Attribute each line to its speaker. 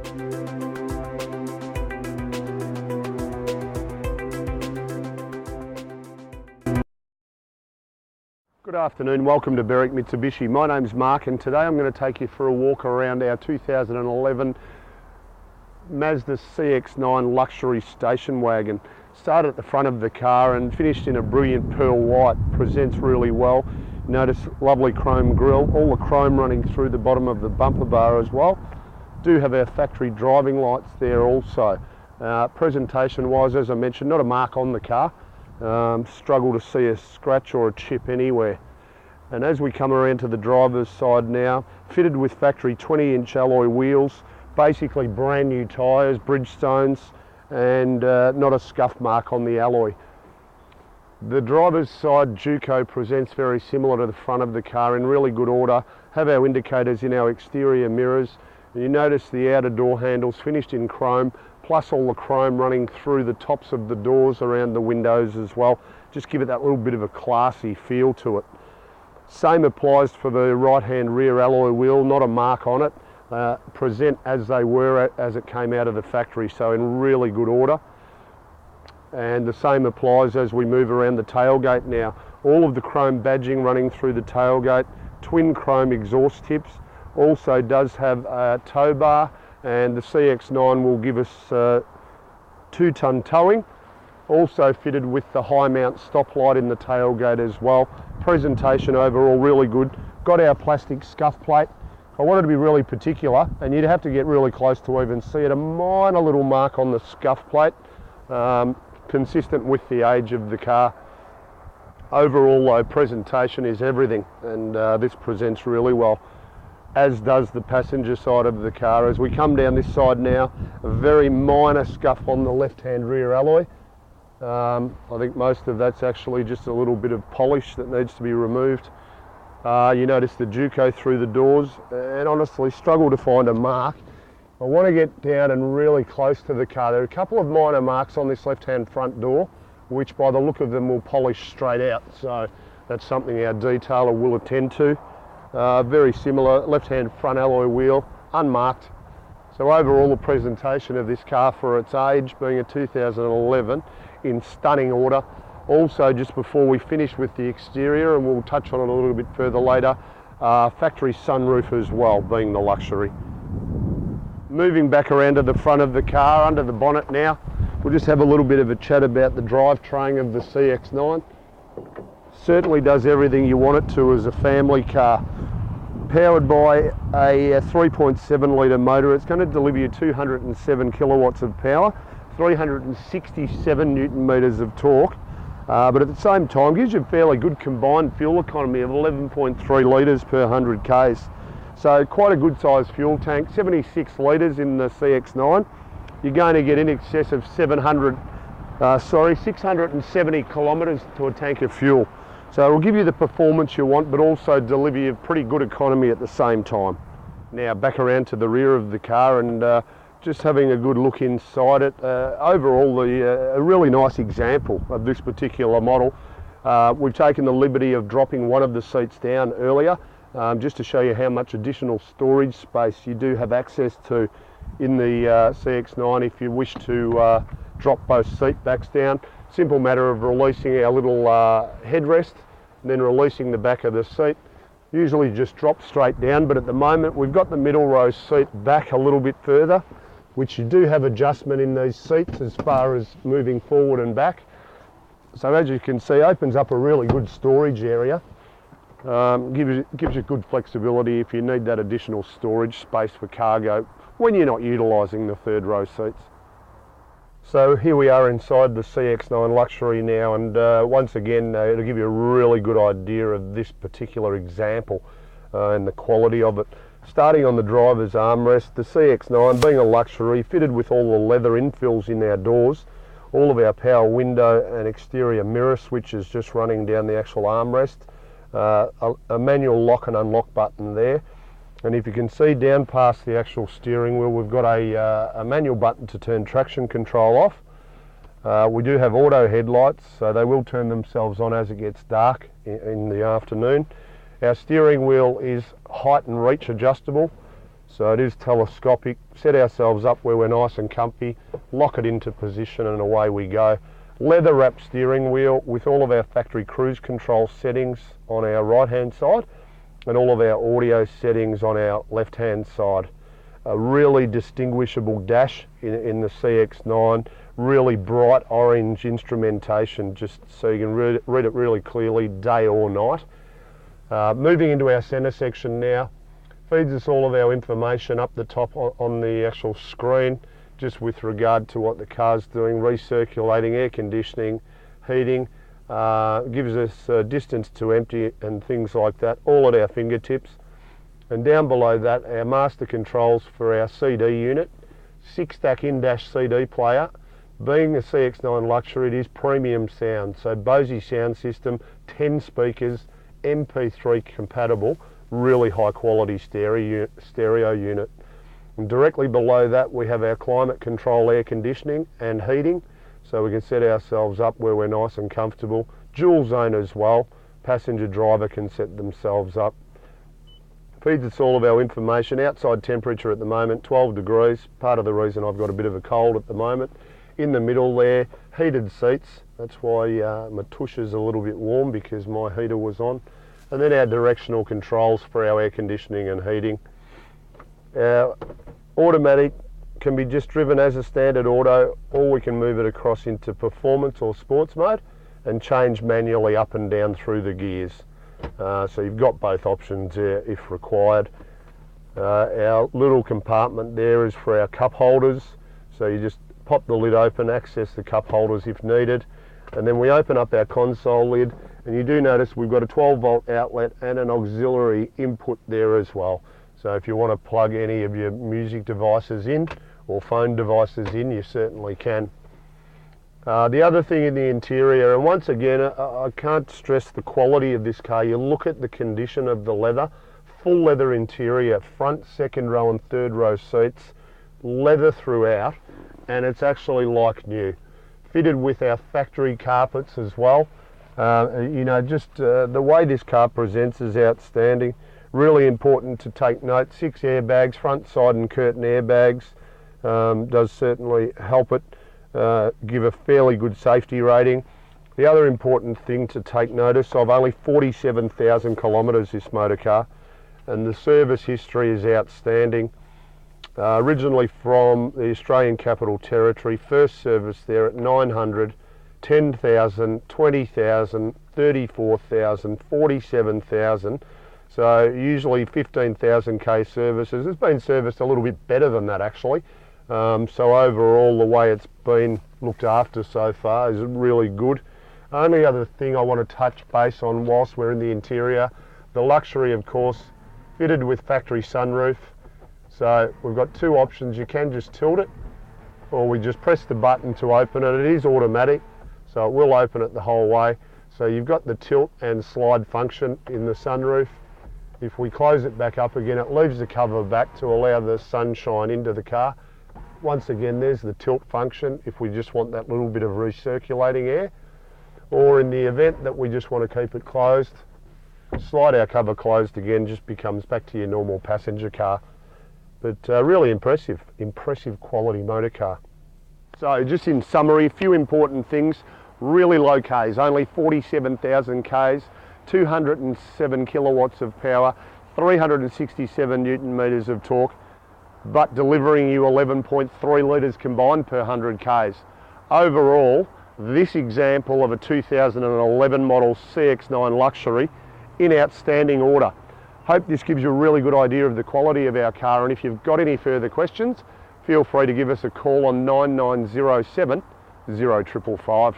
Speaker 1: Good afternoon, welcome to Berwick Mitsubishi. My name's Mark and today I'm going to take you for a walk around our 2011 MAZDA CX-9 luxury station wagon. Started at the front of the car and finished in a brilliant pearl white. Presents really well. Notice lovely chrome grille, all the chrome running through the bottom of the bumper bar as well. Do have our factory driving lights there also. Presentation wise, as I mentioned, not a mark on the car. Struggle to see a scratch or a chip anywhere. And as we come around to the driver's side now, fitted with factory 20-inch alloy wheels, basically brand new tyres, Bridgestones, and not a scuff mark on the alloy. The driver's side Juco presents very similar to the front of the car, in really good order. Have our indicators in our exterior mirrors. And you notice the outer door handles finished in chrome, plus all the chrome running through the tops of the doors around the windows as well. Just give it that little bit of a classy feel to it. Same applies for the right hand rear alloy wheel, not a mark on it. Present as they were as it came out of the factory, so in really good order. And the same applies as we move around the tailgate now. All of the chrome badging running through the tailgate, twin chrome exhaust tips, also does have a tow bar, and the CX-9 will give us 2-ton towing. Also fitted with the high mount stoplight in the tailgate as well. Presentation overall really good. Got our plastic scuff plate. I wanted to be really particular, and you'd have to get really close to even see it. A minor little mark on the scuff plate, consistent with the age of the car. Overall though, presentation is everything, and this presents really well, as does the passenger side of the car. As we come down this side now, a very minor scuff on the left-hand rear alloy. I think most of that's actually just a little bit of polish that needs to be removed. You notice the Juco through the doors, and honestly struggle to find a mark. I want to get down and really close to the car. There are a couple of minor marks on this left-hand front door, which by the look of them will polish straight out. So that's something our detailer will attend to. Very similar, left-hand front alloy wheel, unmarked. So overall the presentation of this car for its age, being a 2011, in stunning order. Also, just before we finish with the exterior, and we'll touch on it a little bit further later, factory sunroof as well, being the luxury. Moving back around to the front of the car, under the bonnet now, we'll just have a little bit of a chat about the drivetrain of the CX-9. Certainly does everything you want it to as a family car. Powered by a 3.7 litre motor, it's going to deliver you 207 kilowatts of power, 367 newton meters of torque, but at the same time gives you a fairly good combined fuel economy of 11.3 litres per 100 k's. So quite a good sized fuel tank, 76 litres in the CX-9. You're going to get in excess of 670 kilometres to a tank of fuel. So it will give you the performance you want, but also deliver you pretty good economy at the same time. Now back around to the rear of the car and just having a good look inside it. Overall, a really nice example of this particular model. We've taken the liberty of dropping one of the seats down earlier, just to show you how much additional storage space you do have access to in the CX-9 if you wish to drop both seat backs down. Simple matter of releasing our little headrest and then releasing the back of the seat. Usually just drop straight down, but at the moment we've got the middle row seat back a little bit further, which you do have adjustment in these seats as far as moving forward and back. So as you can see, opens up a really good storage area. Gives you good flexibility if you need that additional storage space for cargo when you're not utilising the third row seats. So here we are inside the CX-9 Luxury now, and once again it'll give you a really good idea of this particular example and the quality of it. Starting on the driver's armrest, the CX-9 being a luxury, fitted with all the leather infills in our doors, all of our power window and exterior mirror switches just running down the actual armrest, a manual lock and unlock button there. And if you can see down past the actual steering wheel, we've got a manual button to turn traction control off. We do have auto headlights, so they will turn themselves on as it gets dark in the afternoon. Our steering wheel is height and reach adjustable, So it is telescopic. Set ourselves up where we're nice and comfy, lock it into position, and away we go. Leather wrapped steering wheel with all of our factory cruise control settings on our right hand side and all of our audio settings on our left hand side. A really distinguishable dash in the CX9, really bright orange instrumentation, just so you can read it really clearly day or night. Moving into our centre section now, feeds us all of our information up the top on the actual screen, just with regard to what the car's doing, recirculating, air conditioning, heating, gives us distance to empty and things like that, all at our fingertips. And down below that, our master controls for our CD unit, 6-stack in-dash CD player. Being a CX9 Luxury, it is premium sound, so Bose sound system, 10 speakers, MP3 compatible, really high quality stereo unit. And directly below that we have our climate control, air conditioning and heating, so we can set ourselves up where we're nice and comfortable. Dual zone as well, passenger driver can set themselves up. Feeds us all of our information. Outside temperature at the moment 12 degrees, part of the reason I've got a bit of a cold at the moment. In the middle there, heated seats, that's why my tush is a little bit warm, because my heater was on. And then our directional controls for our air conditioning and heating. Our automatic can be just driven as a standard auto, or we can move it across into performance or sports mode and change manually up and down through the gears. So you've got both options there if required. Our little compartment there is for our cup holders, so you just pop the lid open, access the cup holders if needed, and then we open up our console lid, and you do notice we've got a 12-volt outlet and an auxiliary input there as well. So if you want to plug any of your music devices in or phone devices in, you certainly can. The other thing in the interior, and once again I can't stress the quality of this car, you look at the condition of the leather, full leather interior, front, second row and third row seats, leather throughout, and it's actually like new. Fitted with our factory carpets as well. You know, just the way this car presents is outstanding. Really important to take note, 6 airbags, front, side and curtain airbags, does certainly help it give a fairly good safety rating. The other important thing to take notice of, only 47,000 kilometres this motor car, and the service history is outstanding. Originally from the Australian Capital Territory, first service there at 900, 10,000, 20,000, 34,000, 47,000. So usually 15,000 k services. It's been serviced a little bit better than that actually. So overall the way it's been looked after so far is really good. Only other thing I want to touch base on whilst we're in the interior, the Luxury of course fitted with factory sunroof. So we've got two options, you can just tilt it or we just press the button to open it. It is automatic, so it will open it the whole way. So you've got the tilt and slide function in the sunroof. If we close it back up again, it leaves the cover back to allow the sunshine into the car. Once again, there's the tilt function if we just want that little bit of recirculating air, or in the event that we just want to keep it closed, slide our cover closed again, just becomes back to your normal passenger car. But really impressive quality motor car. So just in summary, a few important things. Really low Ks, only 47,000 Ks, 207 kilowatts of power, 367 Newton meters of torque, but delivering you 11.3 litres combined per 100 Ks. Overall, this example of a 2011 model CX9 Luxury in outstanding order. Hope this gives you a really good idea of the quality of our car, and if you've got any further questions, feel free to give us a call on 9907 0555.